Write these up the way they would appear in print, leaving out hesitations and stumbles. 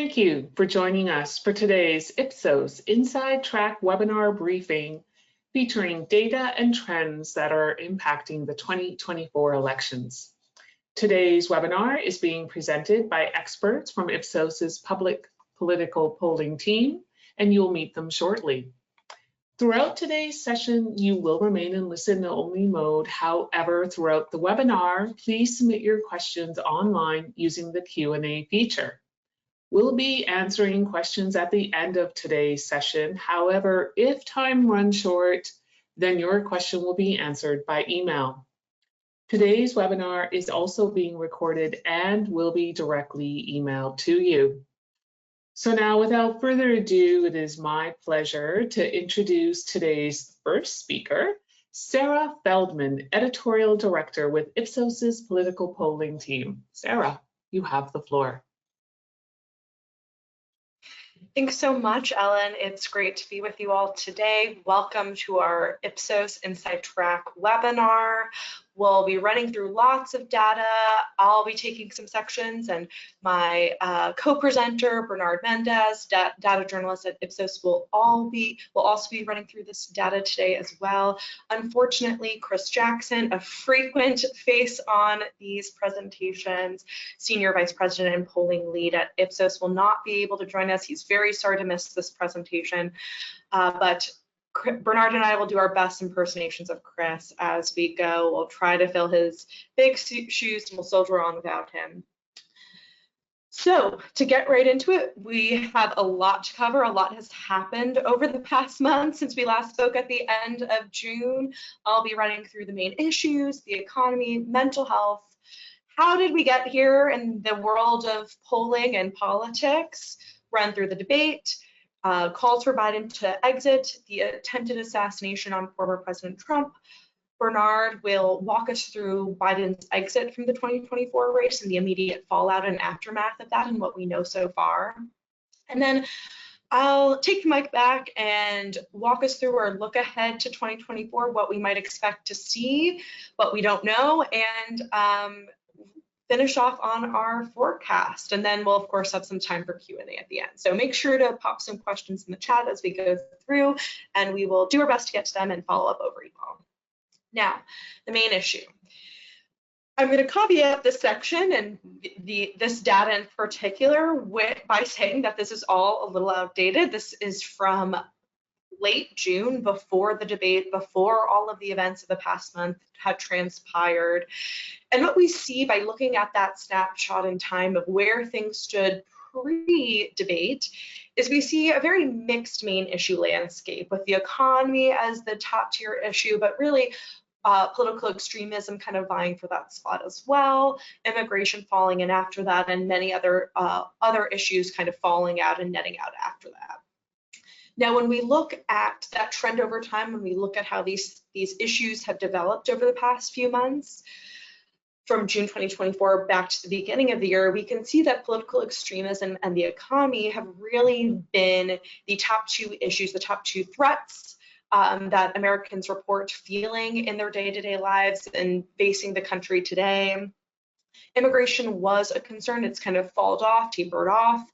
Thank you for joining us for today's Ipsos Inside Track webinar briefing featuring data and trends that are impacting the 2024 elections. Today's webinar is being presented by experts from Ipsos's public political polling team, and you'll meet them shortly. Throughout today's session, you will remain in listen-only mode. However, throughout the webinar, please submit your questions online using the Q&A feature. We'll be answering questions at the end of today's session. However, if time runs short, then your question will be answered by email. Today's webinar is also being recorded and will be directly emailed to you. So now, without further ado, it is my pleasure to introduce today's first speaker, Sarah Feldman, Editorial Director with Ipsos's political polling team. Sarah, you have the floor. Thanks so much, Ellen. It's great to be with you all today. Welcome to our Ipsos Inside Track webinar. We'll be running through lots of data. I'll be taking some sections, and my co-presenter, Bernard Mendez, data journalist at Ipsos, will also be running through this data today as well. Unfortunately, Chris Jackson, a frequent face on these presentations, Senior Vice President and Polling Lead at Ipsos, will not be able to join us. He's very sorry to miss this presentation, but Bernard and I will do our best impersonations of Chris as we go. We'll try to fill his big shoes and we'll soldier on without him. So to get right into it, we have a lot to cover. A lot has happened over the past month since we last spoke at the end of June. I'll be running through the main issues, the economy, mental health. How did we get here in the world of polling and politics? Run through the debate. Calls for Biden to exit, the attempted assassination on former President Trump. Bernard will walk us through Biden's exit from the 2024 race and the immediate fallout and aftermath of that and what we know so far. And then I'll take the mic back and walk us through our look ahead to 2024, what we might expect to see, what we don't know, and finish off on our forecast, and then we'll of course have some time for Q&A at the end. So make sure to pop some questions in the chat as we go through, and we will do our best to get to them and follow up over email. Now, the main issue. I'm going to caveat this section and this data in particular by saying that this is all a little outdated. This is from late June, before the debate, before all of the events of the past month had transpired. And what we see by looking at that snapshot in time of where things stood pre-debate is we see a very mixed main issue landscape, with the economy as the top tier issue, but really political extremism kind of vying for that spot as well, immigration falling in after that, and many other issues kind of falling out and netting out after that. Now, when we look at that trend over time, when we look at how these issues have developed over the past few months, from June 2024 back to the beginning of the year, we can see that political extremism and the economy have really been the top two issues, the top two threats that Americans report feeling in their day-to-day lives and facing the country today. Immigration was a concern. It's kind of tapered off.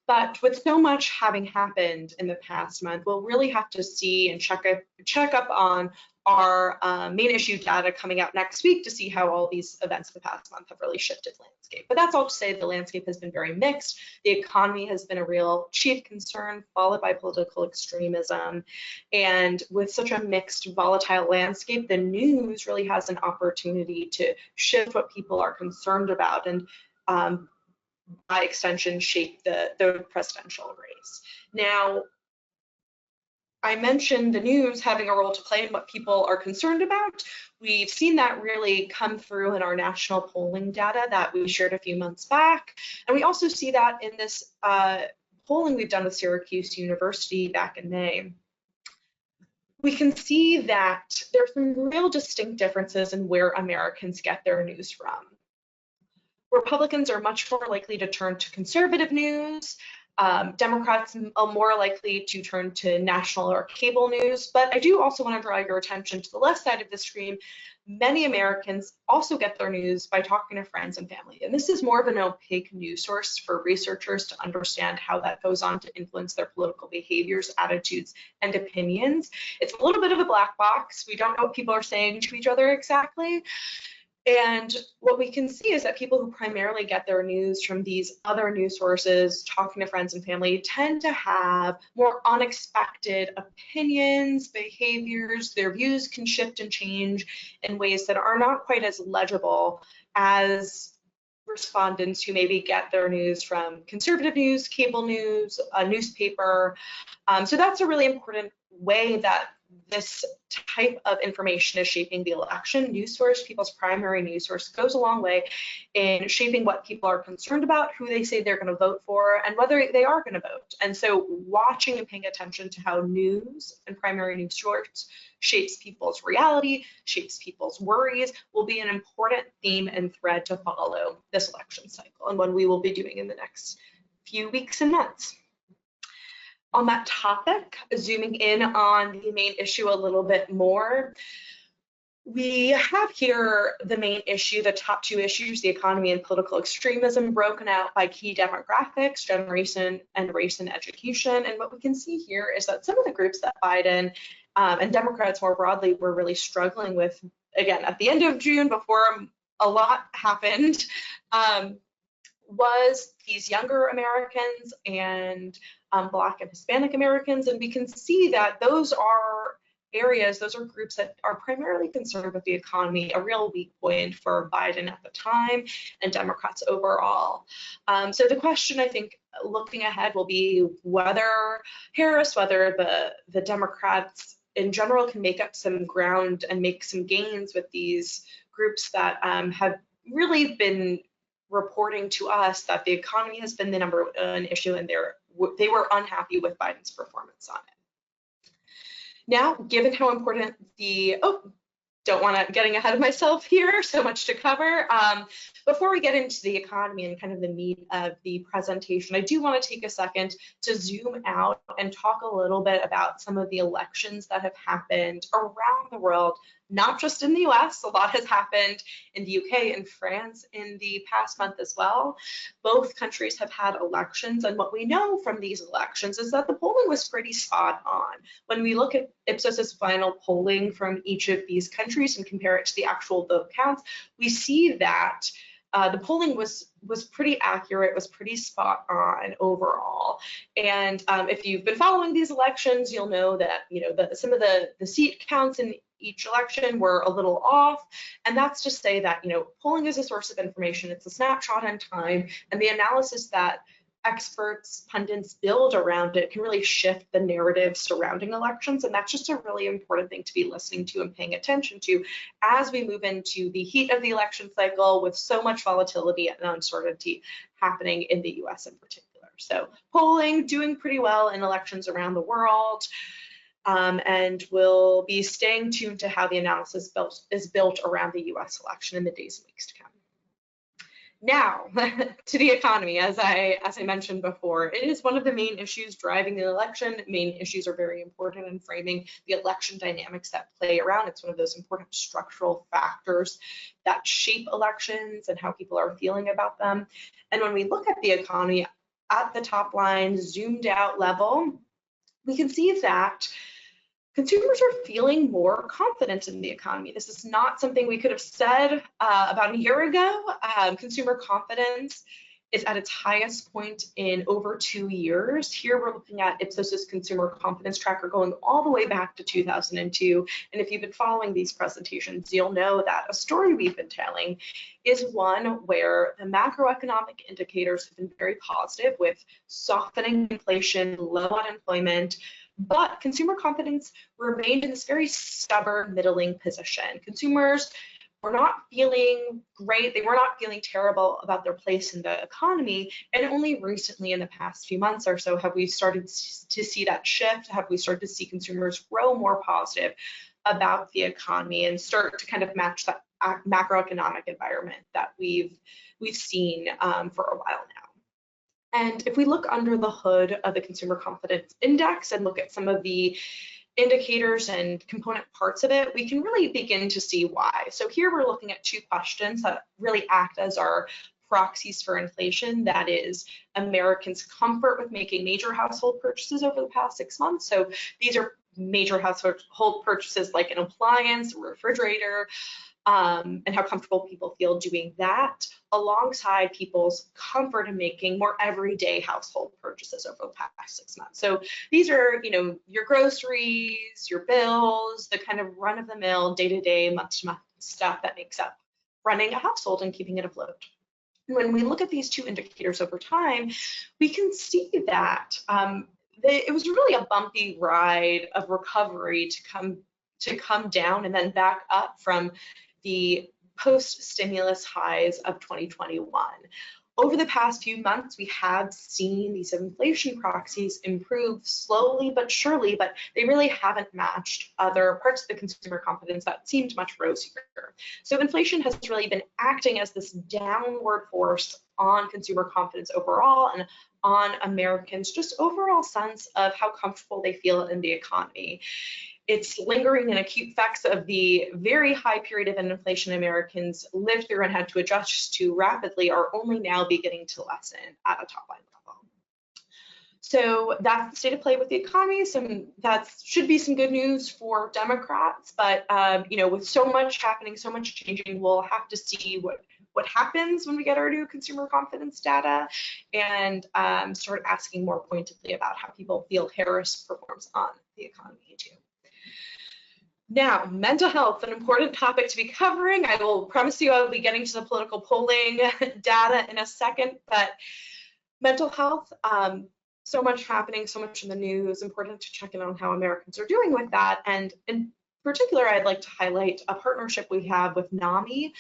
But with so much having happened in the past month, we'll really have to see and check up on our main issue data coming out next week to see how all these events of the past month have really shifted the landscape. But that's all to say the landscape has been very mixed. The economy has been a real chief concern, followed by political extremism. And with such a mixed, volatile landscape, the news really has an opportunity to shift what people are concerned about and by extension, shape the presidential race. Now, I mentioned the news having a role to play in what people are concerned about. We've seen that really come through in our national polling data that we shared a few months back. And we also see that in this polling we've done with Syracuse University back in May. We can see that there's some real distinct differences in where Americans get their news from. Republicans are much more likely to turn to conservative news. Democrats are more likely to turn to national or cable news. But I do also want to draw your attention to the left side of the screen many Americans also get their news by talking to friends and family. And this is more of an opaque news source for researchers to understand how that goes on to influence their political behaviors, attitudes, and opinions. It's a little bit of a black box. We don't know what people are saying to each other exactly. And what we can see is that people who primarily get their news from these other news sources, talking to friends and family, tend to have more unexpected opinions, behaviors. Their views can shift and change in ways that are not quite as legible as respondents who maybe get their news from conservative news, cable news, a newspaper. So that's a really important way that this type of information is shaping the election. News source, people's primary news source, goes a long way in shaping what people are concerned about, who they say they're going to vote for, and whether they are going to vote. And so watching and paying attention to how news and primary news source shapes people's reality, shapes people's worries, will be an important theme and thread to follow this election cycle, and one we will be doing in the next few weeks and months. On that topic, zooming in on the main issue a little bit more, we have here the main issue, the top two issues, the economy and political extremism, broken out by key demographics, generation and race and education. And what we can see here is that some of the groups that Biden and Democrats more broadly were really struggling with, again, at the end of June, before a lot happened, was these younger Americans and Black and Hispanic Americans. And we can see that those are areas, those are groups that are primarily concerned with the economy, a real weak point for Biden at the time and Democrats overall. So the question, I think, looking ahead will be whether Harris, whether the Democrats in general can make up some ground and make some gains with these groups that have really been reporting to us that the economy has been the number one issue, and they were unhappy with Biden's performance on it. Now, given how important don't want to getting ahead of myself here, so much to cover. Before we get into the economy and kind of the meat of the presentation, I do want to take a second to zoom out and talk a little bit about some of the elections that have happened around the world, not just in the US. A lot has happened in the UK and France in the past month as well. Both countries have had elections, and what we know from these elections is that the polling was pretty spot on. When we look at Ipsos's final polling from each of these countries and compare it to the actual vote counts, we see that the polling was pretty accurate, was pretty spot on overall. And if you've been following these elections, you'll know that some of the seat counts in each election were a little off. And that's to say that polling is a source of information. It's a snapshot in time, and the analysis that experts, pundits build around it can really shift the narrative surrounding elections. And that's just a really important thing to be listening to and paying attention to as we move into the heat of the election cycle with so much volatility and uncertainty happening in the US in particular. So polling doing pretty well in elections around the world. And we'll be staying tuned to how the analysis is built around the US election in the days and weeks to come. Now, to the economy, as I mentioned before, it is one of the main issues driving the election. Main issues are very important in framing the election dynamics that play around. It's one of those important structural factors that shape elections and how people are feeling about them. And when we look at the economy at the top line, zoomed out level, we can see that consumers are feeling more confident in the economy. This is not something we could have said about a year ago. Consumer confidence is at its highest point in over 2 years. Here we're looking at Ipsos's consumer confidence tracker going all the way back to 2002. And if you've been following these presentations, you'll know that a story we've been telling is one where the macroeconomic indicators have been very positive, with softening inflation, low unemployment, but consumer confidence remained in this very stubborn middling position. Consumers were not feeling great. They were not feeling terrible about their place in the economy. And only recently, in the past few months or so, have we started to see that shift. Have we started to see consumers grow more positive about the economy and start to kind of match that macroeconomic environment that we've seen for a while now. And if we look under the hood of the Consumer Confidence Index and look at some of the indicators and component parts of it, we can really begin to see why. So here we're looking at two questions that really act as our proxies for inflation. That is Americans' comfort with making major household purchases over the past 6 months. So these are major household purchases like an appliance, a refrigerator, and how comfortable people feel doing that, alongside people's comfort in making more everyday household purchases over the past 6 months. So these are, your groceries, your bills, the kind of run-of-the-mill, day-to-day, month-to-month stuff that makes up running a household and keeping it afloat. When we look at these two indicators over time, we can see that it was really a bumpy ride of recovery to come down and then back up from the post-stimulus highs of 2021. Over the past few months, we have seen these inflation proxies improve slowly but surely, but they really haven't matched other parts of the consumer confidence that seemed much rosier. So inflation has really been acting as this downward force on consumer confidence overall and on Americans' just overall sense of how comfortable they feel in the economy. It's lingering and acute effects of the very high period of inflation Americans lived through and had to adjust to rapidly are only now beginning to lessen at a top line level. So that's the state of play with the economy. That should be some good news for Democrats, but with so much happening, so much changing, we'll have to see what happens when we get our new consumer confidence data and start asking more pointedly about how people feel Harris performs on the economy too. Now, mental health, an important topic to be covering. I will promise you I'll be getting to the political polling data in a second, but mental health, so much happening, so much in the news, important to check in on how Americans are doing with that. And in particular, I'd like to highlight a partnership we have with NAMI,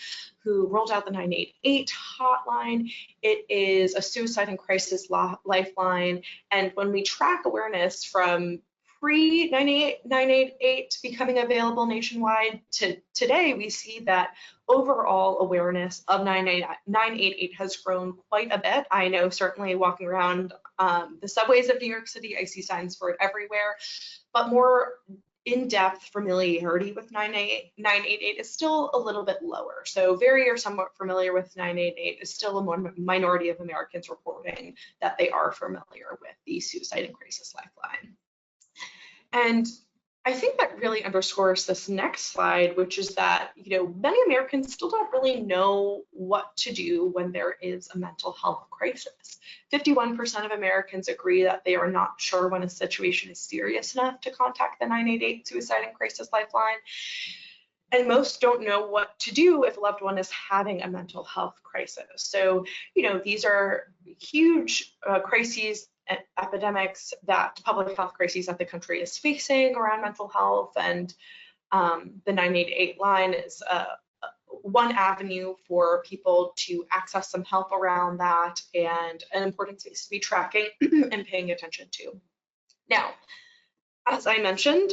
who rolled out the 988 hotline. It is a suicide and crisis lifeline. And when we track awareness from pre-988 becoming available nationwide to today, we see that overall awareness of 988 has grown quite a bit. I know certainly walking around the subways of New York City, I see signs for it everywhere, but more in-depth familiarity with 988 is still a little bit lower. So very or somewhat familiar with 988 is still a minority of Americans reporting that they are familiar with the suicide and crisis lifeline. And I think that really underscores this next slide, which is that, many Americans still don't really know what to do when there is a mental health crisis. 51% of Americans agree that they are not sure when a situation is serious enough to contact the 988 suicide and crisis lifeline. And most don't know what to do if a loved one is having a mental health crisis. So, these are huge crises, epidemics, that public health crises that the country is facing around mental health, and the 988 line is one avenue for people to access some help around that, and an important space to be tracking and paying attention to. Now, as I mentioned,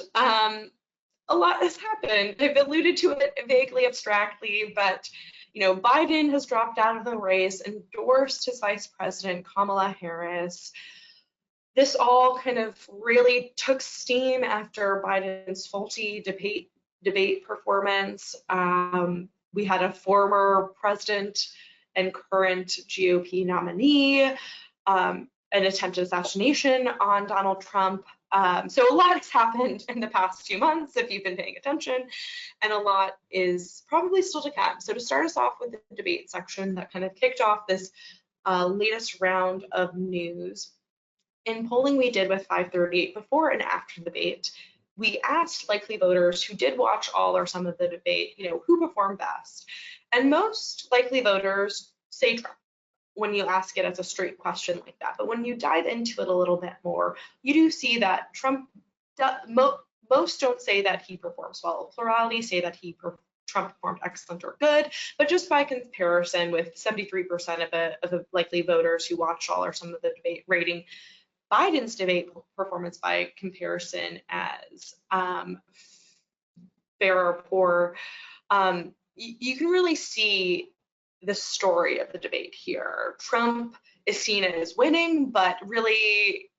a lot has happened. I've alluded to it vaguely, abstractly, but Biden has dropped out of the race, endorsed his vice president, Kamala Harris. This all kind of really took steam after Biden's faulty debate performance. We had a former president and current GOP nominee, an attempted assassination on Donald Trump. So a lot has happened in the past few months, if you've been paying attention, and a lot is probably still to come. So to start us off with the debate section that kind of kicked off this latest round of news, in polling we did with 538 before and after the debate, we asked likely voters who did watch all or some of the debate, who performed best. And most likely voters say Trump when you ask it as a straight question like that. But when you dive into it a little bit more, you do see that Trump, most don't say that he performs well. A plurality say that Trump performed excellent or good, but just by comparison, with 73% of the likely voters who watched all or some of the debate rating Biden's debate performance by comparison as fair or poor, you can really see the story of the debate here. Trump is seen as winning, but really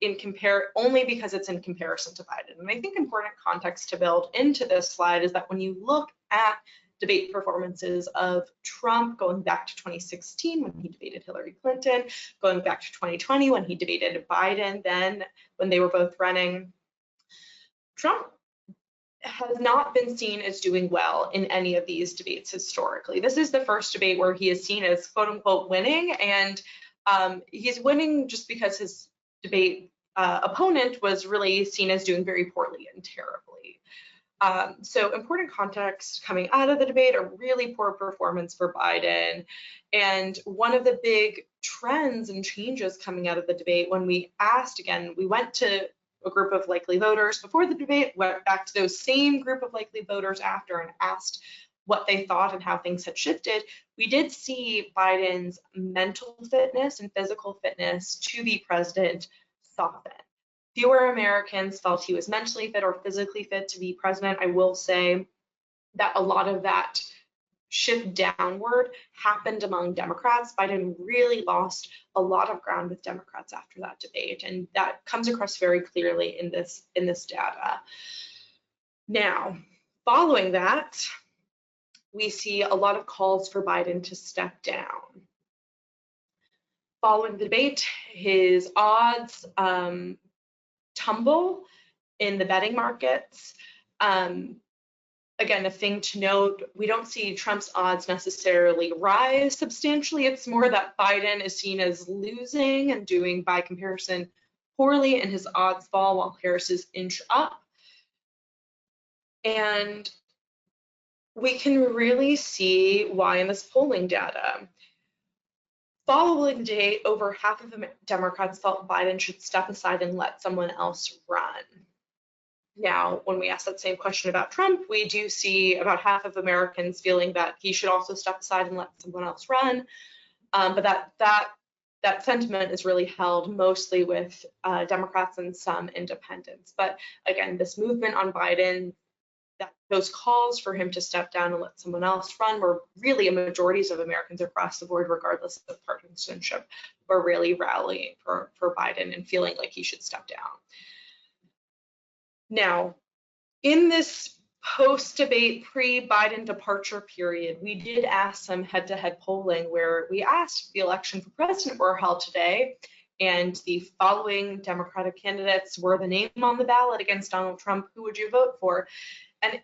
only because it's in comparison to Biden. And I think important context to build into this slide is that when you look at debate performances of Trump going back to 2016 when he debated Hillary Clinton, going back to 2020 when he debated Biden, then when they were both running, Trump has not been seen as doing well in any of these debates historically. This is the first debate where he is seen as quote unquote winning, and he's winning just because his debate opponent was really seen as doing very poorly and terribly. So important context coming out of the debate, a really poor performance for Biden. And one of the big trends and changes coming out of the debate, when we asked again, we went to a group of likely voters before the debate, went back to those same group of likely voters after and asked what they thought and how things had shifted. We did see Biden's mental fitness and physical fitness to be president soften. Fewer Americans felt he was mentally fit or physically fit to be president. I will say that a lot of that shift downward happened among Democrats. Biden really lost a lot of ground with Democrats after that debate, and that comes across very clearly in this data. Now, following that, we see a lot of calls for Biden to step down. Following the debate, his odds tumble in the betting markets. Again, a thing to note, we don't see Trump's odds necessarily rise substantially. It's more that Biden is seen as losing and doing, by comparison, poorly, and his odds fall while Harris's inch up. And we can really see why in this polling data. Following the debate, over half of the Democrats felt Biden should step aside and let someone else run. Now, when we ask that same question about Trump, we do see about half of Americans feeling that he should also step aside and let someone else run. But that sentiment is really held mostly with Democrats and some independents. But again, this movement on Biden, those calls for him to step down and let someone else run were really a majorities of Americans across the board, regardless of partisanship, were really rallying for Biden and feeling like he should step down. Now, in this post-debate, pre-Biden departure period, we did ask some head-to-head polling where we asked if the election for president were held today, and the following Democratic candidates were the name on the ballot against Donald Trump, who would you vote for? And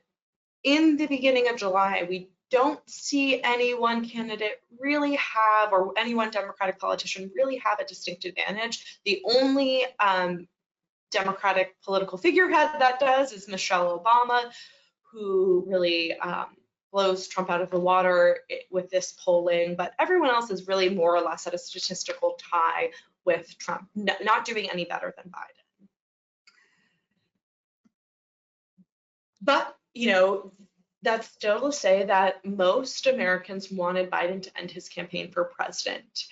in the beginning of July, we don't see any one candidate really have, or any one Democratic politician really have a distinct advantage. The only Democratic political figurehead that does is Michelle Obama, who really blows Trump out of the water with this polling, but everyone else is really more or less at a statistical tie with Trump, not doing any better than Biden. But, you know, that's still to say that most Americans wanted Biden to end his campaign for president.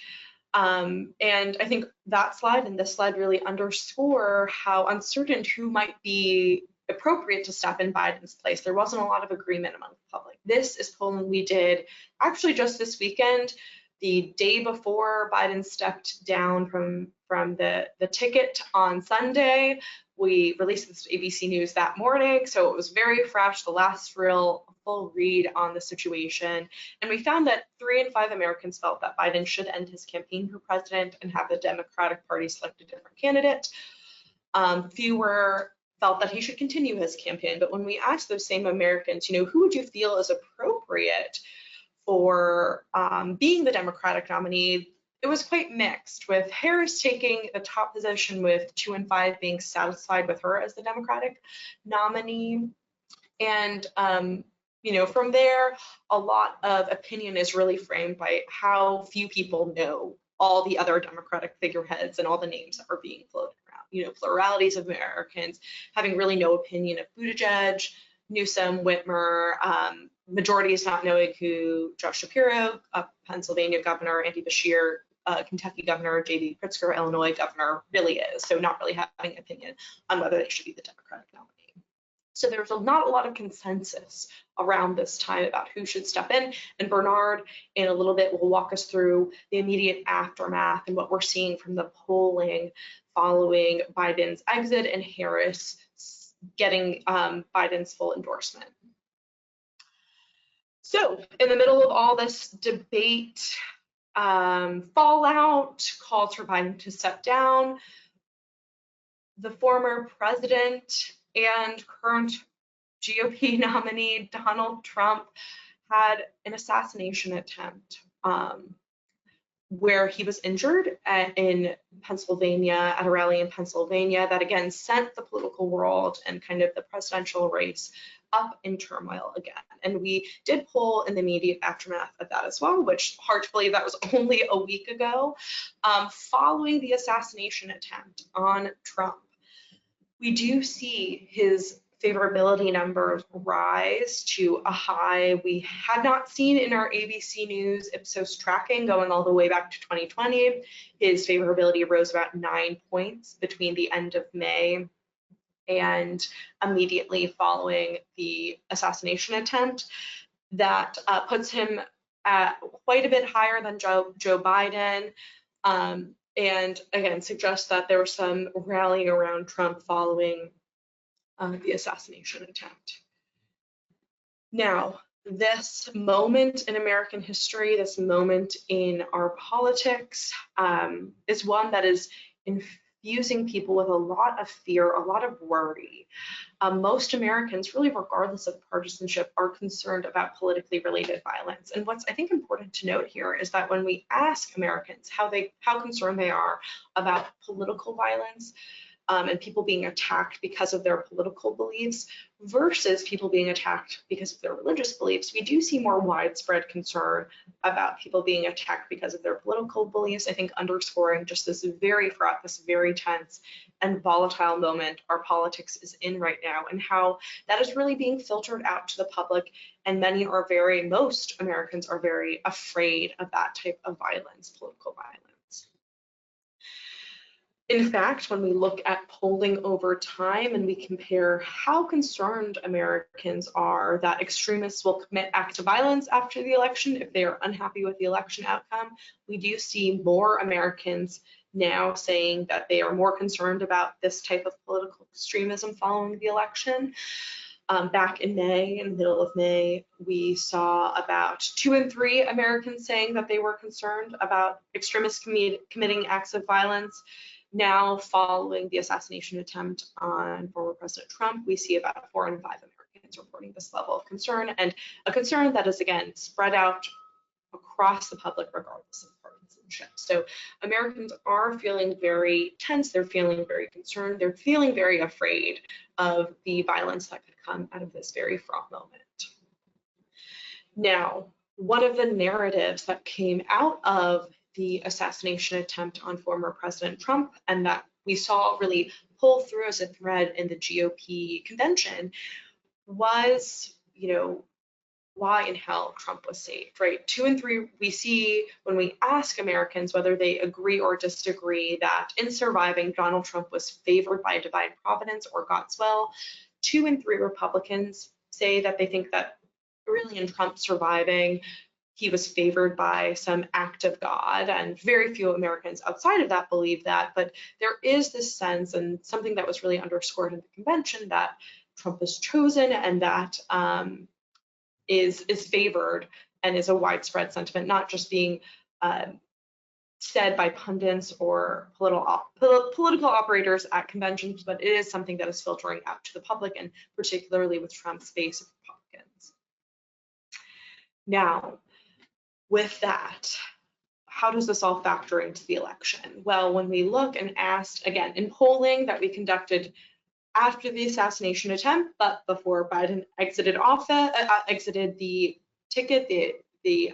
And I think that slide and this slide really underscore how uncertain who might be appropriate to step in Biden's place. There wasn't a lot of agreement among the public. This is polling we did actually just this weekend, the day before Biden stepped down from the ticket on Sunday. We released this to ABC News that morning, so it was very fresh, the last real full read on the situation. And we found that 3 in 5 Americans felt that Biden should end his campaign for president and have the Democratic Party select a different candidate. Fewer felt that he should continue his campaign. But when we asked those same Americans, you know, who would you feel is appropriate for being the Democratic nominee, it was quite mixed, with Harris taking the top position with 2 in 5 being satisfied with her as the Democratic nominee. And you know, from there, a lot of opinion is really framed by how few people know all the other Democratic figureheads and all the names that are being floated around. You know, pluralities of Americans having really no opinion of Buttigieg, Newsom, Whitmer, majorities not knowing who Josh Shapiro, Pennsylvania Governor, Andy Beshear, Kentucky Governor, J.B. Pritzker, Illinois Governor really is. So not really having an opinion on whether they should be the Democratic nominee. So there's not a lot of consensus around this time about who should step in. And Bernard, in a little bit, will walk us through the immediate aftermath and what we're seeing from the polling following Biden's exit and Harris getting Biden's full endorsement. So in the middle of all this debate, fallout, calls for Biden to step down, the former president and current GOP nominee Donald Trump had an assassination attempt where he was injured in Pennsylvania, at a rally in Pennsylvania, that again sent the political world and kind of the presidential race up in turmoil again. And we did poll in the immediate aftermath of that as well, which, hard to believe, that was only a week ago, following the assassination attempt on Trump. We do see his favorability numbers rise to a high we had not seen in our ABC News Ipsos tracking going all the way back to 2020. His favorability rose about 9 points between the end of May and immediately following the assassination attempt. That puts him at quite a bit higher than Joe Biden. And again, suggests that there was some rallying around Trump following the assassination attempt. Now, this moment in American history, this moment in our politics, is one that is infusing people with a lot of fear, a lot of worry. Most Americans, really regardless of partisanship, are concerned about politically related violence. And what's, I think, important to note here is that when we ask Americans how concerned they are about political violence, and people being attacked because of their political beliefs versus people being attacked because of their religious beliefs, we do see more widespread concern about people being attacked because of their political beliefs, I think underscoring just this very fraught, this very tense and volatile moment our politics is in right now, and how that is really being filtered out to the public. And most Americans are very afraid of that type of violence, political violence. In fact, when we look at polling over time and we compare how concerned Americans are that extremists will commit acts of violence after the election if they are unhappy with the election outcome, we do see more Americans now saying that they are more concerned about this type of political extremism following the election. Back in May, in the middle of May, we saw about 2 in 3 Americans saying that they were concerned about extremists committing acts of violence. Now, following the assassination attempt on former President Trump, we see about 4 in 5 Americans reporting this level of concern, and a concern that is, again, spread out across the public regardless of partisanship. So Americans are feeling very tense, they're feeling very concerned, they're feeling very afraid of the violence that could come out of this very fraught moment. Now, one of the narratives that came out of the assassination attempt on former President Trump, and that we saw really pull through as a thread in the GOP convention, was, why in hell Trump was saved, right? 2 in 3, we see when we ask Americans whether they agree or disagree that in surviving, Donald Trump was favored by divine providence or God's will. 2 in 3 Republicans say that they think that really in Trump surviving, he was favored by some act of God, and very few Americans outside of that believe that. But there is this sense, and something that was really underscored in the convention, that Trump was chosen, and that is favored, and is a widespread sentiment, not just being said by pundits or political operators at conventions, but it is something that is filtering out to the public, and particularly with Trump's base of Republicans. Now, with that, how does this all factor into the election? Well, when we look and asked, again, in polling that we conducted after the assassination attempt, but before Biden exited the ticket, the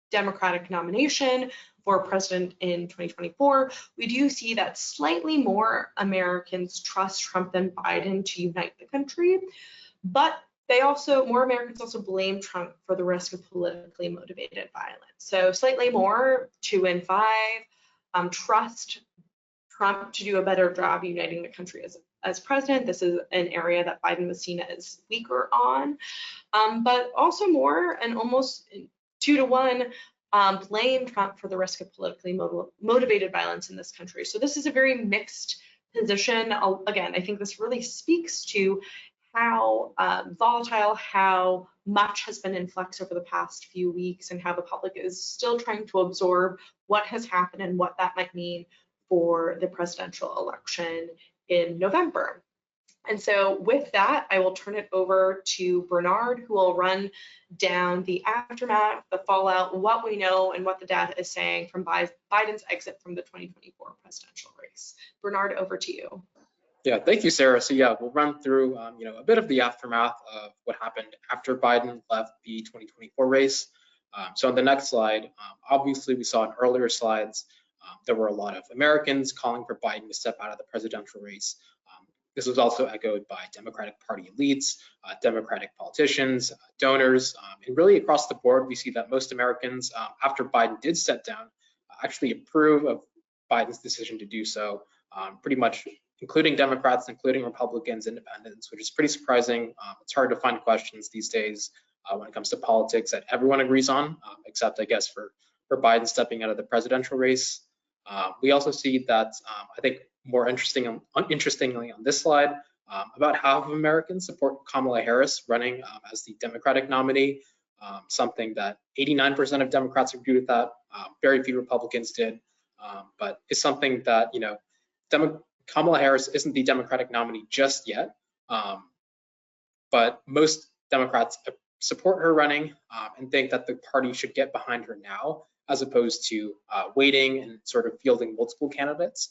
Democratic nomination for president in 2024, we do see that slightly more Americans trust Trump than Biden to unite the country, but more Americans also blame Trump for the risk of politically motivated violence. So slightly more, 2 in 5, trust Trump to do a better job uniting the country as president. This is an area that Biden was seen as weaker on, but also more and almost 2-to-1 blame Trump for the risk of politically motivated violence in this country. So this is a very mixed position. Again, I think this really speaks to how volatile, how much has been in flux over the past few weeks, and how the public is still trying to absorb what has happened and what that might mean for the presidential election in November. And so with that, I will turn it over to Bernard, who will run down the aftermath, the fallout, what we know, and what the data is saying from Biden's exit from the 2024 presidential race. Bernard, over to you. Yeah, thank you, Sarah. So yeah, we'll run through a bit of the aftermath of what happened after Biden left the 2024 race. So on the next slide, obviously we saw in earlier slides, there were a lot of Americans calling for Biden to step out of the presidential race. This was also echoed by Democratic Party elites, Democratic politicians, donors, and really across the board, we see that most Americans, after Biden did step down, actually approve of Biden's decision to do so, pretty much including Democrats, including Republicans, independents, which is pretty surprising. It's hard to find questions these days when it comes to politics that everyone agrees on, except I guess for Biden stepping out of the presidential race. We also see that, I think more interestingly on this slide, about half of Americans support Kamala Harris running as the Democratic nominee, something that 89% of Democrats agree with that. Very few Republicans did, but it's something that, Kamala Harris isn't the Democratic nominee just yet, but most Democrats support her running and think that the party should get behind her now, as opposed to waiting and sort of fielding multiple candidates.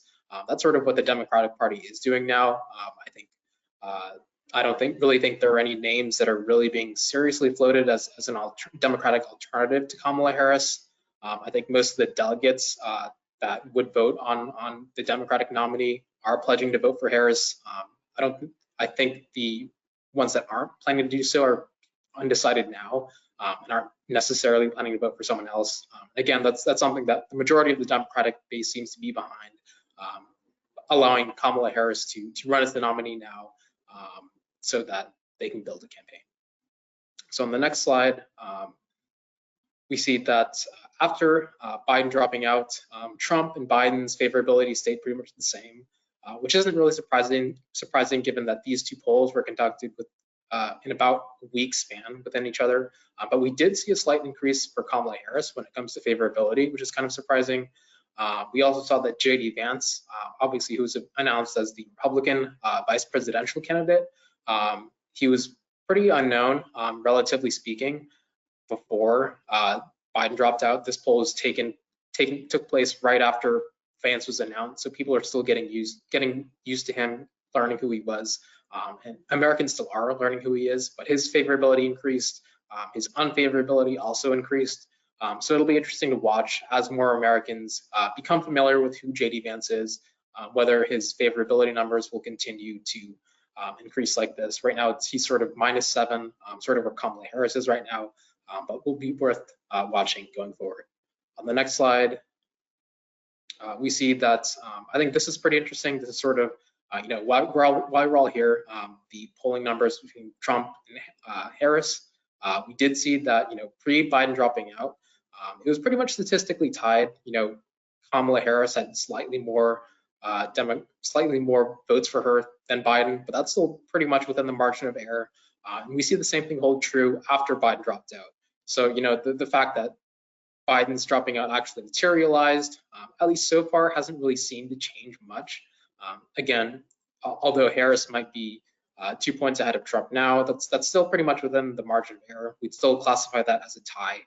That's sort of what the Democratic Party is doing now. I don't really think there are any names that are really being seriously floated as an Democratic alternative to Kamala Harris. I think most of the delegates that would vote on the Democratic nominee are pledging to vote for Harris. I think the ones that aren't planning to do so are undecided now and aren't necessarily planning to vote for someone else. Again, that's something that the majority of the Democratic base seems to be behind, allowing Kamala Harris to run as the nominee now so that they can build a campaign. So on the next slide, we see that after Biden dropping out, Trump and Biden's favorability stayed pretty much the same, which isn't really surprising given that these two polls were conducted with in about a week span within each other. But we did see a slight increase for Kamala Harris when it comes to favorability, which is kind of surprising. We also saw that J.D. Vance, obviously who was announced as the Republican vice presidential candidate, he was pretty unknown, relatively speaking, before Biden dropped out. This poll was took place right after Vance was announced, so people are still getting used to him, learning who he was. And Americans still are learning who he is, but his favorability increased, his unfavorability also increased. So it'll be interesting to watch as more Americans become familiar with who J.D. Vance is, whether his favorability numbers will continue to increase like this. Right now, he's sort of -7, sort of where Kamala Harris is right now, but will be worth watching going forward. On the next slide, we see that I think this is pretty interesting. This is sort of why we're all here, the polling numbers between Trump and Harris. We did see that, pre-Biden dropping out, it was pretty much statistically tied. Kamala Harris had slightly more votes for her than Biden, but that's still pretty much within the margin of error. And we see the same thing hold true after Biden dropped out. So, the fact that Biden's dropping out actually materialized, at least so far, hasn't really seemed to change much. Again, although Harris might be 2 points ahead of Trump now, that's still pretty much within the margin of error. We'd still classify that as a tie.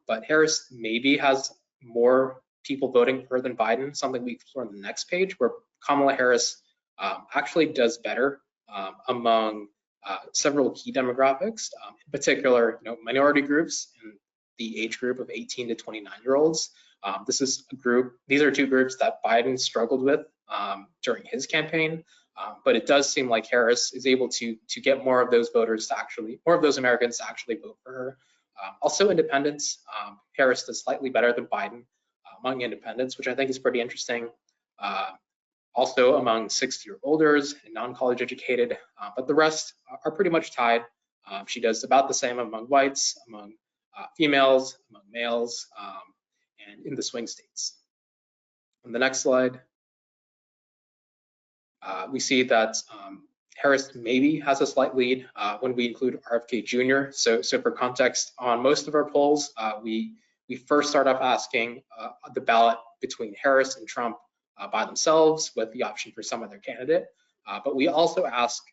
But Harris maybe has more people voting for her than Biden, something we explore on the next page, where Kamala Harris actually does better among several key demographics, in particular, minority groups and the age group of 18 to 29-year-olds. These are two groups that Biden struggled with during his campaign, but it does seem like Harris is able to get more of those Americans to actually vote for her. Also independents, Harris does slightly better than Biden among independents, which I think is pretty interesting. also among 60 or olders and non-college educated, but the rest are pretty much tied. She does about the same among whites, among females, among males, and in the swing states. On the next slide, we see that Harris maybe has a slight lead when we include RFK Jr. So for context, on most of our polls, we first start off asking the ballot between Harris and Trump by themselves with the option for some other candidate. But we also ask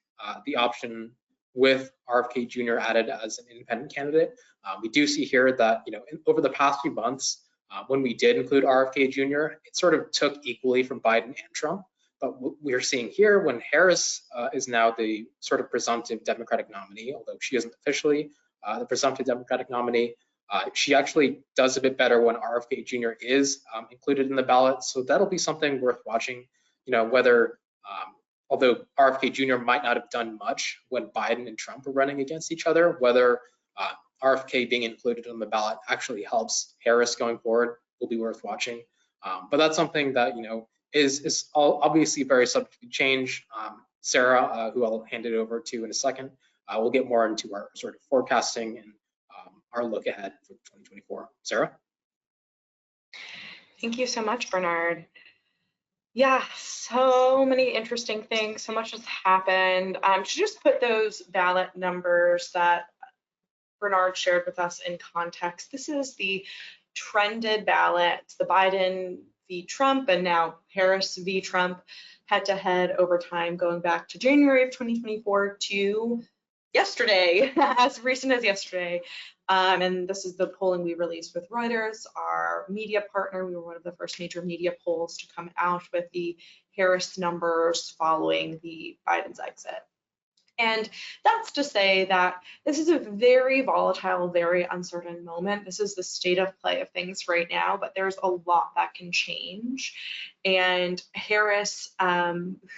the option with RFK Jr. added as an independent candidate. We do see here that, over the past few months, when we did include RFK Jr., it sort of took equally from Biden and Trump. But what we're seeing here, when Harris is now the sort of presumptive Democratic nominee, although she isn't officially the presumptive Democratic nominee, she actually does a bit better when RFK Jr. is included in the ballot. So that'll be something worth watching, whether, although RFK Jr. might not have done much when Biden and Trump were running against each other, whether RFK being included on the ballot actually helps Harris going forward will be worth watching. But that's something that, is obviously very subject to change. Sarah, who I'll hand it over to in a second, will get more into our sort of forecasting and our look ahead for 2024. Sarah? Thank you so much, Bernard. Yeah, so many interesting things, so much has happened. To just put those ballot numbers that Bernard shared with us in context, this is the trended ballot, the Biden v. Trump, and now Harris v. Trump head-to-head over time, going back to January of 2024 to yesterday, as recent as yesterday. And this is the polling we released with Reuters, our media partner. We were one of the first major media polls to come out with the Harris numbers following the Biden's exit. And that's to say that this is a very volatile, very uncertain moment. This is the state of play of things right now, but there's a lot that can change. And Harris,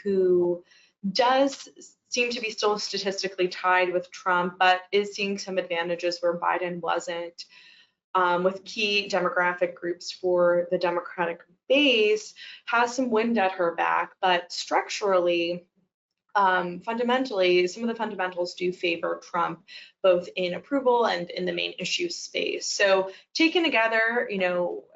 who does seem to be still statistically tied with Trump, but is seeing some advantages where Biden wasn't, with key demographic groups for the Democratic base, has some wind at her back, but structurally, fundamentally, some of the fundamentals do favor Trump, both in approval and in the main issue space. So taken together,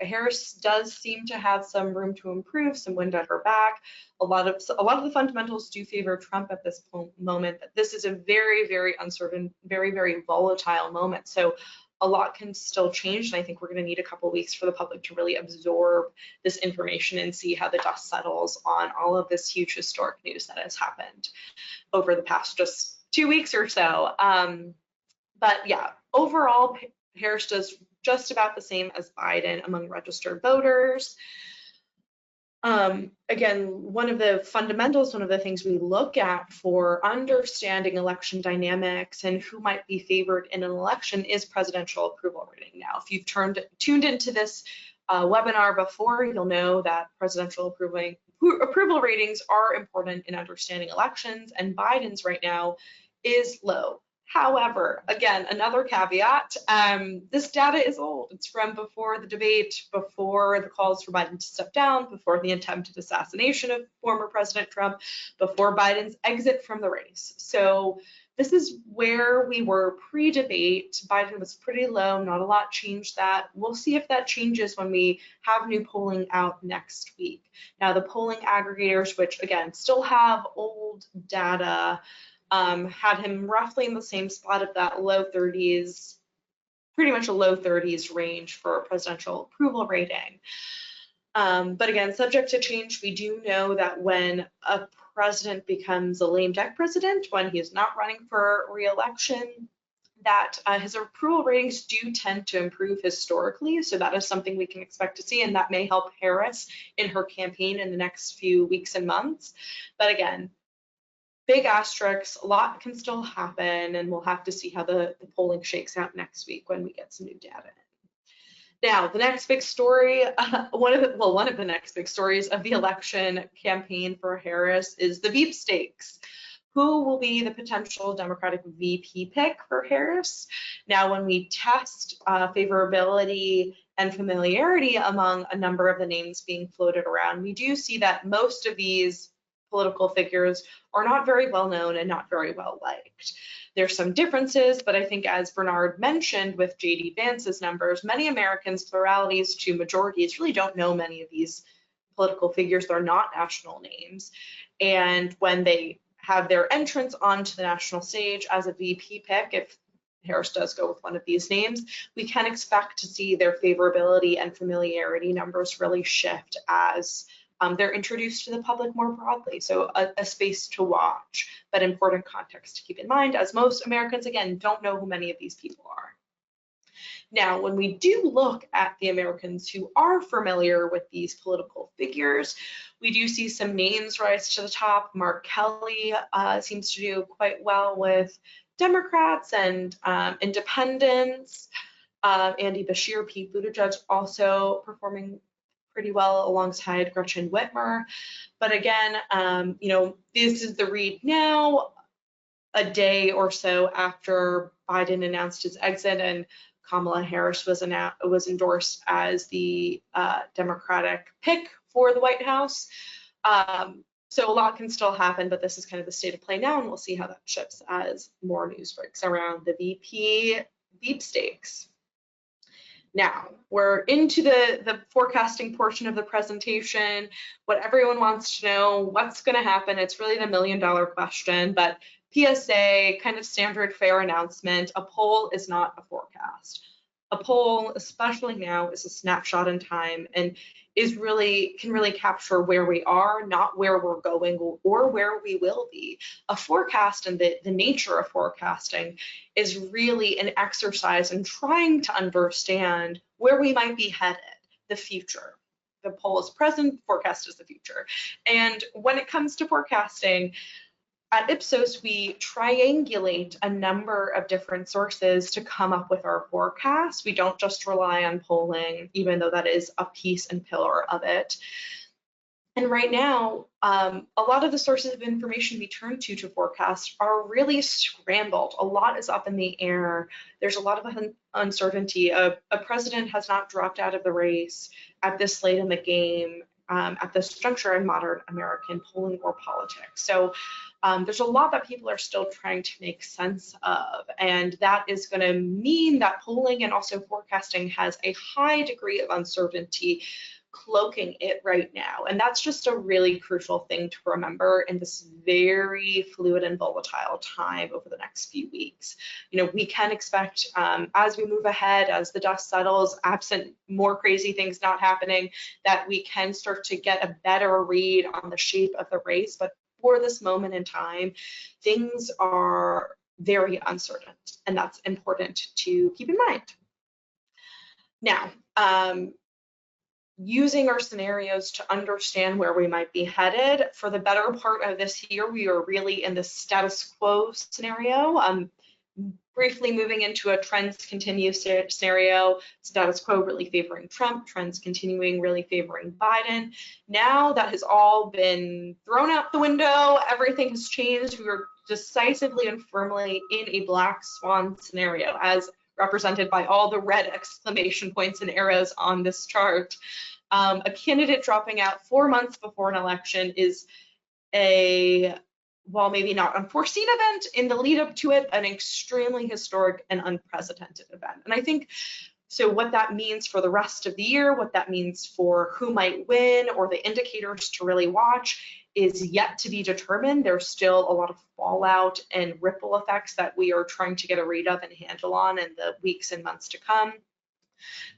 Harris does seem to have some room to improve, some wind at her back. A lot of the fundamentals do favor Trump at this moment. But this is a very, very uncertain, very, very volatile moment. So a lot can still change, and I think we're going to need a couple of weeks for the public to really absorb this information and see how the dust settles on all of this huge historic news that has happened over the past just 2 weeks or so. But yeah, overall, Harris does just about the same as Biden among registered voters. Again, one of the fundamentals, one of the things we look at for understanding election dynamics and who might be favored in an election is presidential approval rating. Now, if you've tuned into this webinar before, you'll know that presidential approval ratings are important in understanding elections, and Biden's right now is low. However, again, another caveat, this data is old. It's from before the debate, before the calls for Biden to step down, before the attempted assassination of former President Trump, before Biden's exit from the race. So this is where we were pre-debate. Biden was pretty low, not a lot changed that. We'll see if that changes when we have new polling out next week. Now, the polling aggregators, which again, still have old data, had him roughly in the same spot of that low 30s, pretty much a low 30s range for presidential approval rating. But again, subject to change, we do know that when a president becomes a lame duck president, when he is not running for re-election, that his approval ratings do tend to improve historically. So that is something we can expect to see, and that may help Harris in her campaign in the next few weeks and months. But again, big asterisks, a lot can still happen, and we'll have to see how the polling shakes out next week when we get some new data in. Now, the next big story, one of the next big stories of the election campaign for Harris is the Veep stakes. who will be the potential Democratic VP pick for Harris. Now, when we test favorability and familiarity among a number of the names being floated around, we do see that most of these political figures are not very well known and not very well liked. There's some differences, but I think as Bernard mentioned with J.D. Vance's numbers, many Americans, pluralities to majorities, really don't know many of these political figures. They're not national names. And when they have their entrance onto the national stage as a VP pick, if Harris does go with one of these names, we can expect to see their favorability and familiarity numbers really shift as they're introduced to the public more broadly. So a space to watch, but important context to keep in mind, as most Americans, again, don't know who many of these people are. Now, when we do look at the Americans who are familiar with these political figures, we do see some names rise to the top. Mark Kelly seems to do quite well with Democrats and independents. Andy Beshear, Pete Buttigieg also performing pretty well alongside Gretchen Whitmer. But again, this is the read now, a day or so after Biden announced his exit and Kamala Harris was endorsed as the Democratic pick for the White House. So a lot can still happen, but this is kind of the state of play now, and we'll see how that shifts as more news breaks around the VP sweepstakes. Now, we're into the forecasting portion of the presentation. What everyone wants to know, what's going to happen? It's really the $1 million question, but PSA, kind of standard fair announcement, a poll is not a forecast. A poll, especially now, is a snapshot in time and can really capture where we are, not where we're going or where we will be. A forecast and the nature of forecasting is really an exercise in trying to understand where we might be headed, the future. The poll is present, forecast is the future. And when it comes to forecasting, at Ipsos, we triangulate a number of different sources to come up with our forecast. We don't just rely on polling, even though that is a piece and pillar of it. And right now, a lot of the sources of information we turn to forecast are really scrambled. A lot is up in the air. There's a lot of uncertainty. A president has not dropped out of the race at this late in the game, at this juncture in modern American polling or politics. So there's a lot that people are still trying to make sense of, and that is going to mean that polling and also forecasting has a high degree of uncertainty cloaking it right now. And that's just a really crucial thing to remember in this very fluid and volatile time over the next few weeks. We can expect as we move ahead, as the dust settles, absent more crazy things not happening, that we can start to get a better read on the shape of the race. But for this moment in time, things are very uncertain, and that's important to keep in mind. Now, using our scenarios to understand where we might be headed, for the better part of this year, we are really in the status quo scenario. Briefly moving into a trends continue scenario, status quo really favoring Trump, trends continuing really favoring Biden. Now that has all been thrown out the window, everything has changed. We are decisively and firmly in a black swan scenario, as represented by all the red exclamation points and arrows on this chart. A candidate dropping out 4 months before an election is while maybe not unforeseen event, in the lead up to it, an extremely historic and unprecedented event. And I think, so what that means for the rest of the year, what that means for who might win or the indicators to really watch is yet to be determined. There's still a lot of fallout and ripple effects that we are trying to get a read of and handle on in the weeks and months to come.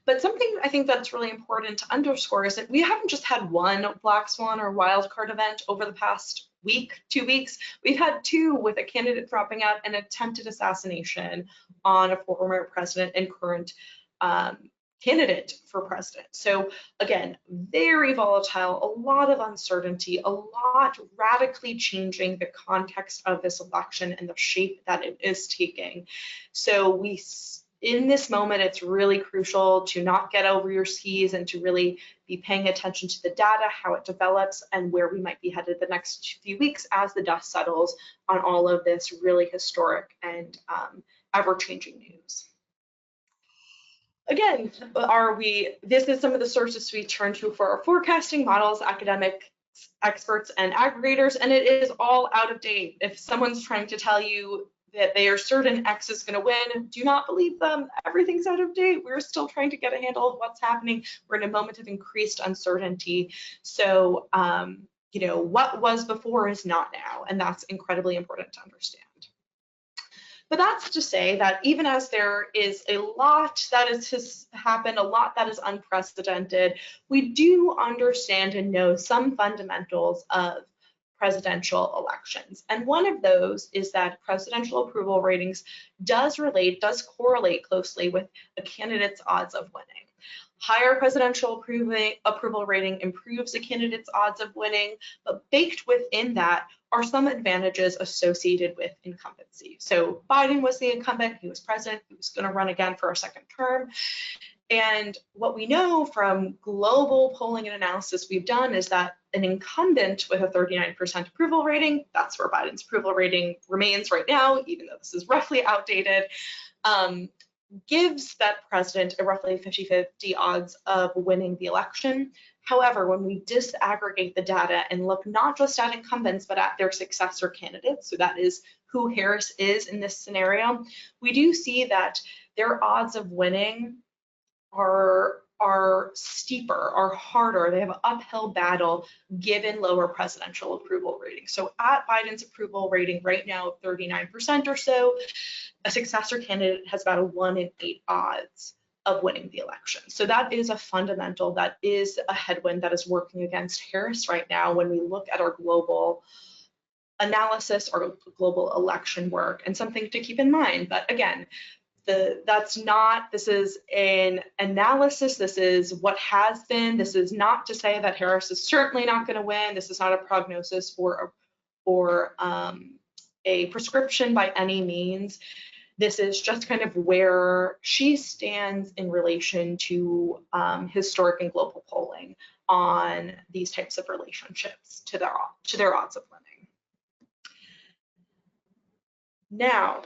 But something I think that's really important to underscore is that we haven't just had one black swan or wildcard event over the past week, 2 weeks. We've had two, with a candidate dropping out and attempted assassination on a former president and current candidate for president. So again, very volatile, a lot of uncertainty, a lot radically changing the context of this election and the shape that it is taking. So we in this moment, it's really crucial to not get over your skis and to really be paying attention to the data, how it develops, and where we might be headed the next few weeks as the dust settles on all of this really historic and ever-changing news. Again, this is some of the sources we turn to for our forecasting models, academic experts and aggregators, and it is all out of date. If someone's trying to tell you that they are certain X is going to win, do not believe them. Everything's out of date. We're still trying to get a handle of what's happening. We're in a moment of increased uncertainty. So, you know, what was before is not now, and that's incredibly important to understand. But that's to say that even as there is a lot that has happened, a lot that is unprecedented, we do understand and know some fundamentals of presidential elections. And one of those is that presidential approval ratings does correlate closely with a candidate's odds of winning. Higher presidential approval rating improves a candidate's odds of winning, but baked within that are some advantages associated with incumbency. So Biden was the incumbent, he was president, he was going to run again for a second term. And what we know from global polling and analysis we've done is that an incumbent with a 39% approval rating, that's where Biden's approval rating remains right now, even though this is roughly outdated, gives that president a roughly 50-50 odds of winning the election. However, when we disaggregate the data and look not just at incumbents, but at their successor candidates, so that is who Harris is in this scenario, we do see that their odds of winning are steeper, are harder. They have an uphill battle given lower presidential approval rating. So at Biden's approval rating right now, 39% or so, a successor candidate has about a 1 in 8 odds of winning the election. So that is a fundamental, that is a headwind that is working against Harris right now when we look at our global analysis or global election work, and something to keep in mind. But again, this is an analysis, this is what has been, this is not to say that Harris is certainly not going to win, this is not a prognosis or a prescription by any means. This is just kind of where she stands in relation to historic and global polling on these types of relationships to their odds of winning. Now,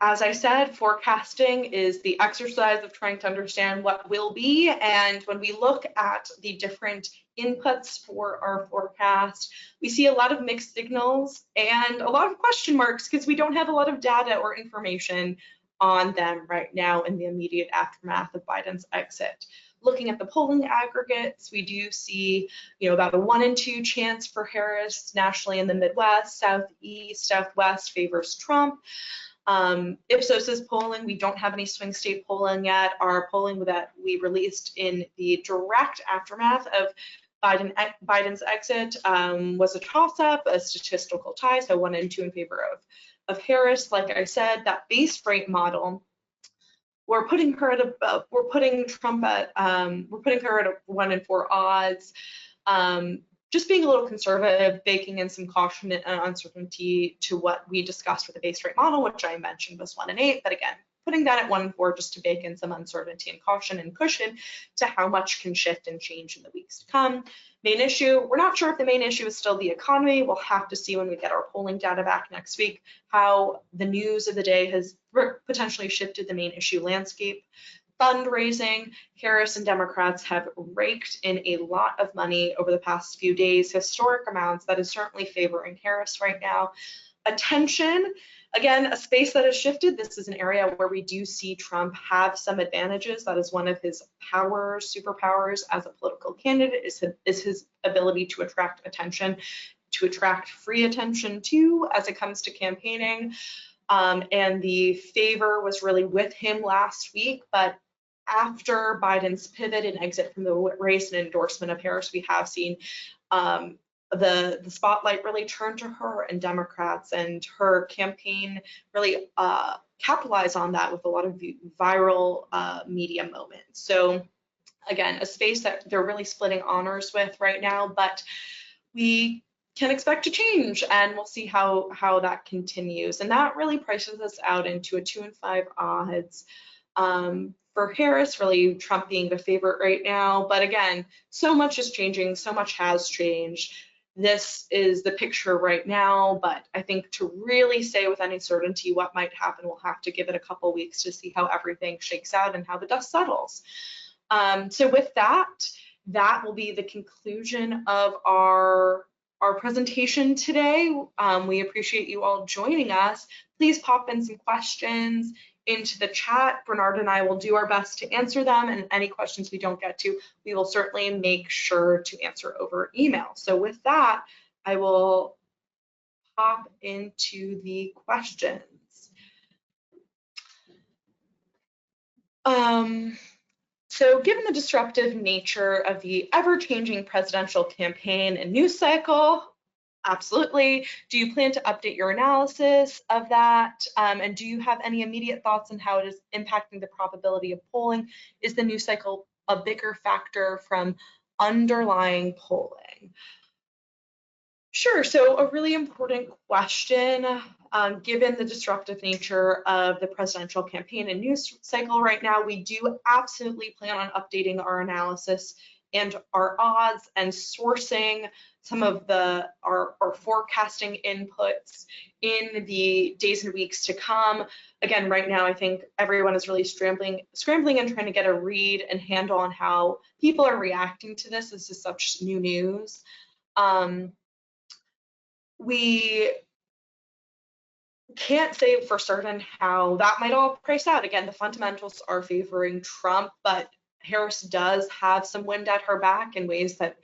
as I said, forecasting is the exercise of trying to understand what will be. And when we look at the different inputs for our forecast, we see a lot of mixed signals and a lot of question marks because we don't have a lot of data or information on them right now in the immediate aftermath of Biden's exit. Looking at the polling aggregates, we do see, about a 1 in 2 chance for Harris nationally in the Midwest, Southeast, Southwest favors Trump. Ipsos's polling, we don't have any swing state polling yet. Our polling that we released in the direct aftermath of Biden's exit was a toss-up, a statistical tie, so 1 in 2 in favor of Harris. Like I said, that base rate model, we're putting her at we're putting her at a 1 in 4 odds. Just being a little conservative, baking in some caution and uncertainty to what we discussed with the base rate model, which I mentioned was 1 in 8. But again, putting that at 1 in 4 just to bake in some uncertainty and caution and cushion to how much can shift and change in the weeks to come. Main issue, we're not sure if the main issue is still the economy. We'll have to see when we get our polling data back next week how the news of the day has potentially shifted the main issue landscape. Fundraising, Harris and Democrats have raked in a lot of money over the past few days, historic amounts that is certainly favoring Harris right now. Attention, again, a space that has shifted. This is an area where we do see Trump have some advantages. That is one of his superpowers as a political candidate is his ability to attract attention, to attract free attention too as it comes to campaigning. And the favor was really with him last week, but after Biden's pivot and exit from the race and endorsement of Harris, we have seen the spotlight really turn to her and Democrats, and her campaign really capitalize on that with a lot of viral media moments. So again, a space that they're really splitting honors with right now, but we can expect to change, and we'll see how that continues. And that really prices us out into a 2 and 5 odds for Harris, really Trump being the favorite right now. But again, so much is changing, so much has changed. This is the picture right now, but I think to really say with any certainty what might happen, we'll have to give it a couple weeks to see how everything shakes out and how the dust settles. So with that, that will be the conclusion of our presentation today. We appreciate you all joining us. Please pop in some questions into the chat. Bernard and I will do our best to answer them, and any questions we don't get to, we will certainly make sure to answer over email. So with that, I will pop into the questions. So given the disruptive nature of the ever-changing presidential campaign and news cycle, absolutely. Do you plan to update your analysis of that? And do you have any immediate thoughts on how it is impacting the probability of polling? Is the news cycle a bigger factor from underlying polling? Sure, so a really important question, given the disruptive nature of the presidential campaign and news cycle right now, we do absolutely plan on updating our analysis and our odds and sourcing some of our forecasting inputs in the days and weeks to come. Again, right now, I think everyone is really scrambling and trying to get a read and handle on how people are reacting to this. This is such new news. We can't say for certain how that might all price out. Again, the fundamentals are favoring Trump, but Harris does have some wind at her back in ways that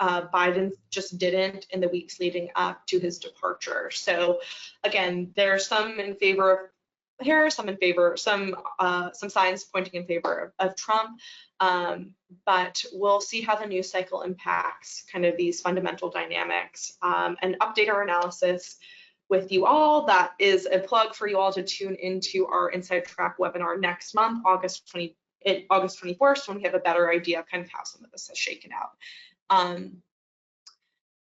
Biden just didn't in the weeks leading up to his departure. So again, there's some in favor of Harris, some in favor, some signs pointing in favor of Trump, but we'll see how the news cycle impacts kind of these fundamental dynamics and update our analysis with you all. That is a plug for you all to tune into our Inside Track webinar next month, August 21st, when we have a better idea of kind of how some of this has shaken out.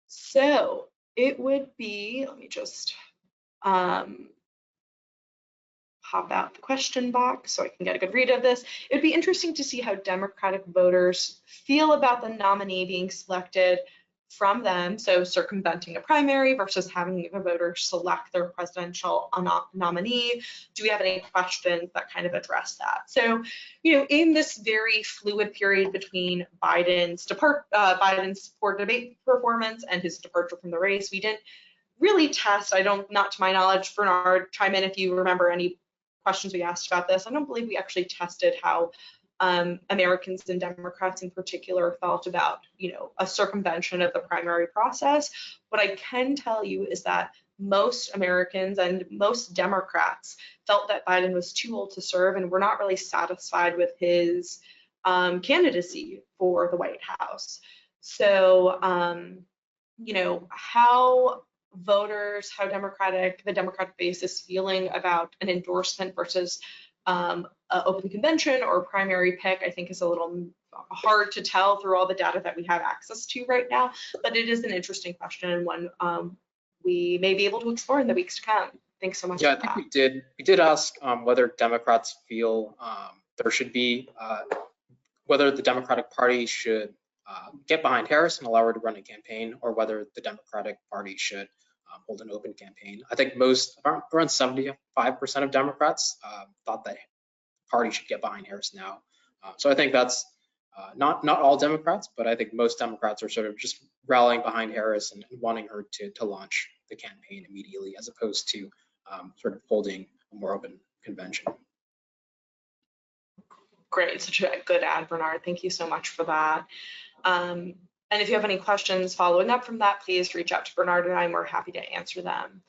So it would be, let me just pop out the question box so I can get a good read of this. It would be interesting to see how Democratic voters feel about the nominee being selected from them, so circumventing a primary versus having the voters select their presidential nominee. Do we have any questions that kind of address that? So, you know, in this very fluid period between Biden's poor debate performance and his departure from the race, we didn't really test, not to my knowledge, Bernard, chime in if you remember any questions we asked about this. I don't believe we actually tested how Americans and Democrats in particular felt about, you know, a circumvention of the primary process. What I can tell you is that most Americans and most Democrats felt that Biden was too old to serve and were not really satisfied with his candidacy for the White House. So, you know, how voters, how the Democratic base is feeling about an endorsement versus open convention or primary pick, I think is a little hard to tell through all the data that we have access to right now, but it is an interesting question and one we may be able to explore in the weeks to come. Thanks so much. Yeah, I think we did ask whether Democrats feel there should be, whether the Democratic Party should get behind Harris and allow her to run a campaign, or whether the Democratic Party should hold an open campaign. I think around 75% of Democrats thought that the party should get behind Harris now. So I think that's not all Democrats, but I think most Democrats are sort of just rallying behind Harris and wanting her to launch the campaign immediately, as opposed to sort of holding a more open convention. Great, such a good ad, Bernard. Thank you so much for that. And if you have any questions following up from that, please reach out to Bernard and I, and we're happy to answer them.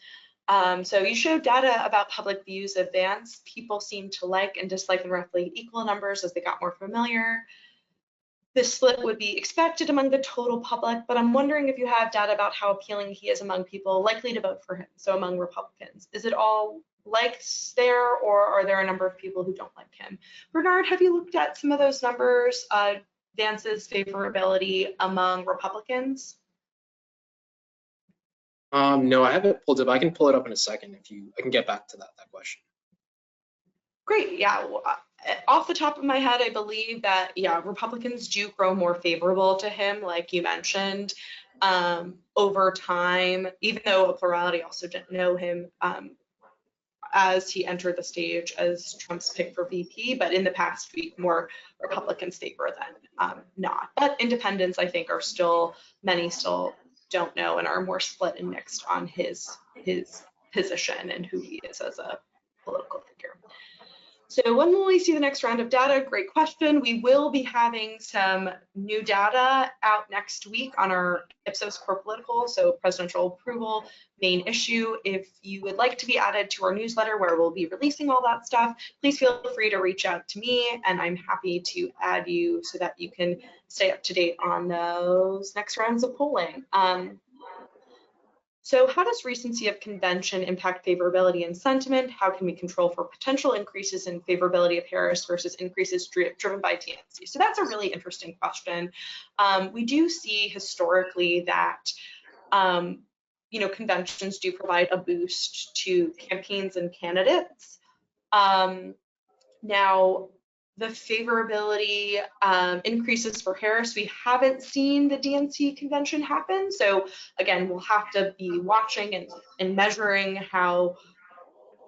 So you showed data about public views of Vance. People seem to like and dislike in roughly equal numbers as they got more familiar. This split would be expected among the total public, but I'm wondering if you have data about how appealing he is among people likely to vote for him, so among Republicans. Is it all likes there, or are there a number of people who don't like him? Bernard, have you looked at some of those numbers, Vance's favorability among Republicans? No, I haven't pulled it, but I can pull it up in a second I can get back to that question. Great, yeah. Off the top of my head, I believe that, yeah, Republicans do grow more favorable to him, like you mentioned, over time, even though a plurality also didn't know him as he entered the stage as Trump's pick for VP, but in the past week, more Republicans favor than not. But independents, I think, many still don't know and are more split and mixed on his position and who he is as a political figure. So when will we see the next round of data? Great question. We will be having some new data out next week on our Ipsos Core Political, so presidential approval main issue. If you would like to be added to our newsletter where we'll be releasing all that stuff, please feel free to reach out to me and I'm happy to add you so that you can stay up to date on those next rounds of polling. So how does recency of convention impact favorability and sentiment? How can we control for potential increases in favorability of Harris versus increases driven by DNC? So that's a really interesting question. We do see historically that conventions do provide a boost to campaigns and candidates. Now, the favorability increases for Harris, we haven't seen the DNC convention happen. So again, we'll have to be watching and measuring how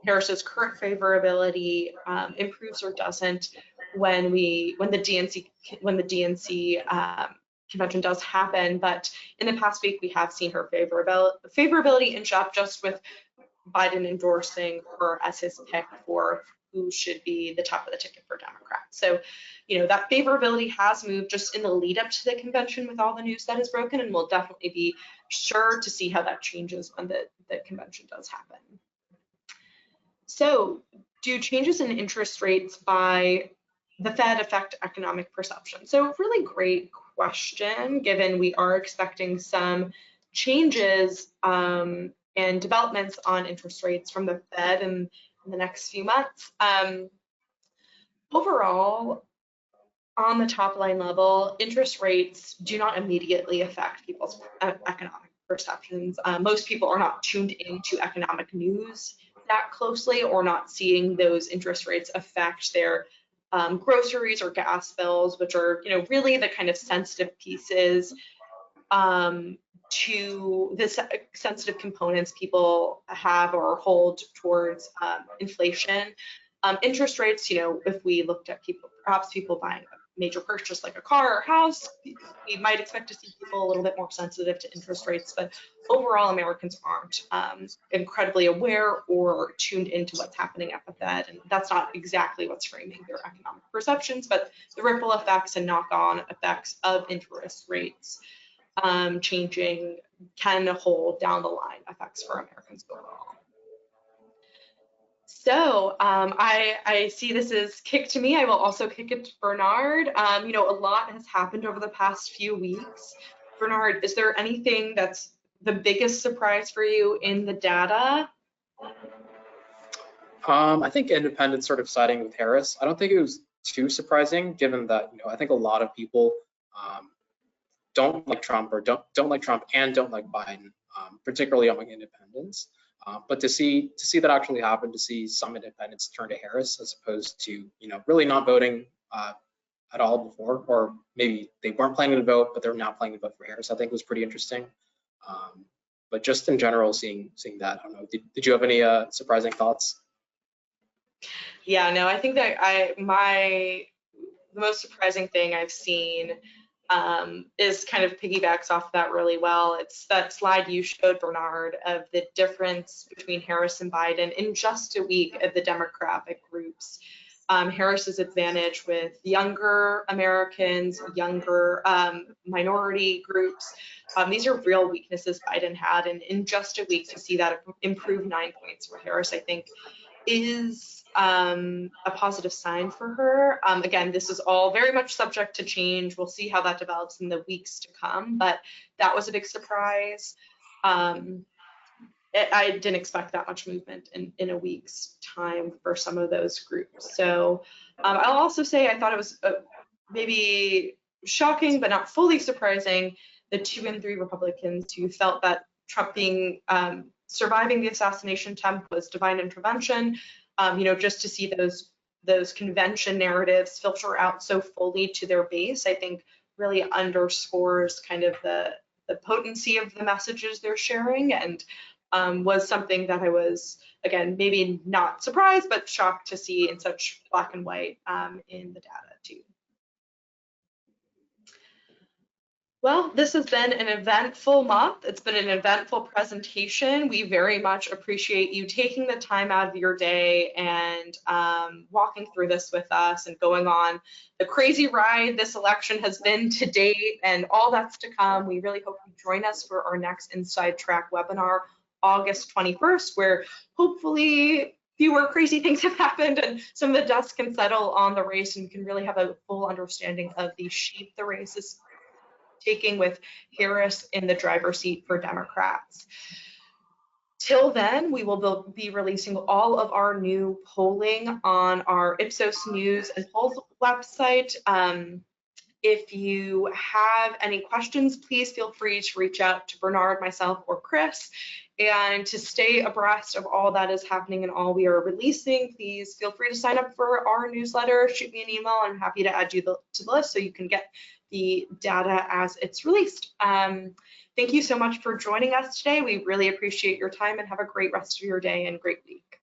Harris's current favorability improves or doesn't when the DNC convention does happen. But in the past week, we have seen her favorability inch up just with Biden endorsing her as his pick for who should be the top of the ticket for Democrats. So, that favorability has moved just in the lead up to the convention with all the news that is broken, and we'll definitely be sure to see how that changes when the convention does happen. So, do changes in interest rates by the Fed affect economic perception? So, really great question, given we are expecting some changes and developments on interest rates from the Fed in the next few months. Overall, on the top line level, interest rates do not immediately affect people's economic perceptions. Most people are not tuned into economic news that closely or not seeing those interest rates affect their groceries or gas bills, which are really the kind of sensitive pieces to the sensitive components people have or hold towards inflation. Interest rates, if we looked at perhaps people buying a major purchase like a car or house, we might expect to see people a little bit more sensitive to interest rates, but overall Americans aren't incredibly aware or tuned into what's happening at the Fed, and that's not exactly what's framing their economic perceptions, but the ripple effects and knock-on effects of interest rates changing can hold down the line effects for Americans overall. So I see this is kick to me. I will also kick it to Bernard. A lot has happened over the past few weeks. Bernard, is there anything that's the biggest surprise for you in the data? I think independents sort of siding with Harris. I don't think it was too surprising, given that I think a lot of people don't like Trump or don't like Trump and don't like Biden, particularly among independents. But to see that actually happen, to see some independents turn to Harris as opposed to really not voting at all before, or maybe they weren't planning to vote but they're now planning to vote for Harris, I think was pretty interesting. But just in general, seeing that, I don't know. Did you have any surprising thoughts? Yeah, no, I think that the most surprising thing I've seen is kind of piggybacks off that really well. It's that slide you showed, Bernard, of the difference between Harris and Biden in just a week of the demographic groups. Harris's advantage with younger Americans, younger minority groups. These are real weaknesses Biden had, and in just a week to see that improve 9 points for Harris, I think is a positive sign for her. Again, this is all very much subject to change. We'll see how that develops in the weeks to come, but that was a big surprise. I didn't expect that much movement in a week's time for some of those groups. So I'll also say I thought it was maybe shocking, but not fully surprising, the 2 and 3 Republicans who felt that Trump being surviving the assassination attempt was divine intervention. Just to see those convention narratives filter out so fully to their base, I think really underscores kind of the potency of the messages they're sharing, and was something that I was, again, maybe not surprised, but shocked to see in such black and white in the data too. Well, this has been an eventful month. It's been an eventful presentation. We very much appreciate you taking the time out of your day and walking through this with us and going on the crazy ride this election has been to date and all that's to come. We really hope you join us for our next Inside Track webinar, August 21st, where hopefully fewer crazy things have happened and some of the dust can settle on the race and we can really have a full understanding of the shape the race is taking, with Harris in the driver's seat for Democrats. Till then, we will be releasing all of our new polling on our Ipsos News and Polls website. If you have any questions, please feel free to reach out to Bernard, myself, or Chris. And to stay abreast of all that is happening and all we are releasing, please feel free to sign up for our newsletter, shoot me an email. I'm happy to add you to the list so you can get the data as it's released. Thank you so much for joining us today. We really appreciate your time and have a great rest of your day and great week.